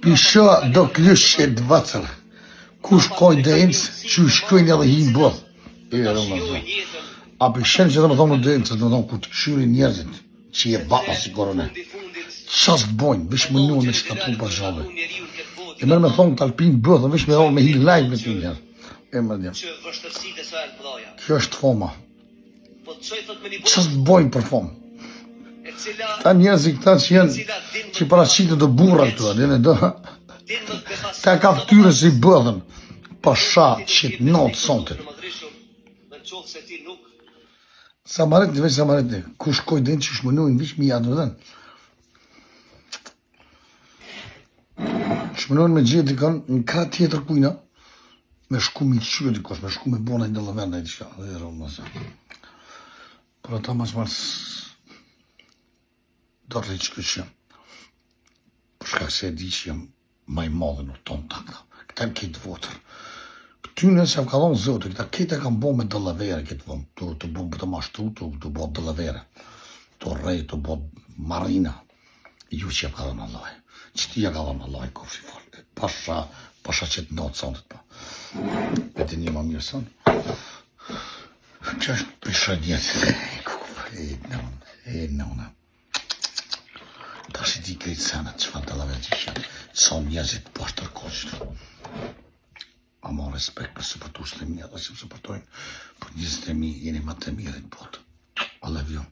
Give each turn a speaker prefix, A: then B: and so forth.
A: Pisha do klyshe të vëtër. Ku shkoj dhenës, që shkojnë edhe hinë bëth. A pishen që dhe më thonë në dhenës, dhe më thonë ku të këshyri njerëzit, që je bata si korone. Qas të bojnë, vish më nuë me shkatu për zhove. E mërë me thonë të alpinë bëth, vish me thonë me hi lajmë me të njerë. E më djemë. Kjo është foma. Qas të bojnë për fomë. Ta njerëzit këta që jenë, që paraqitë të burra këtu, ta ka ftyre si bëdhen, pasha që të notë sonte. Samaritni, veç Samaritni, ku shkoj dhe që shmënojnë, vish mi janë dhe. Shmënojnë me gjithë dikon, në ka tjetër kujna, me shku mi qyre dikosh, me shku me bona i në lëverna i diqka, dhe rëmë nëse. Por ata mas marës, do rriqë këtë jam. Për shkak se e di që jam maj madhe në tonë taka. Këta në këtë votër. Këtyne se më ka dhonë zote, këta këtë e kam bo me dëllavere këtë vëmë. Të bo të mashtru, të bo dëllavere. Të rej, të bo marina. Ju që ka dhonë Allah. Që ti ja ka dhonë Allah, kofshi falë. Pasha që të notë sandet pa. E të një ma mirë sanë. Që është prisha njetë. E nëna. Ta shi ti krejtë sanat që fa dëllave që shenë. Sa njerëzit pashtër koqët. Ma ma respekt për supportues të mi, ata që më supportojnë, për njëzit e mi, jeni ma të mirë në botë. I love you.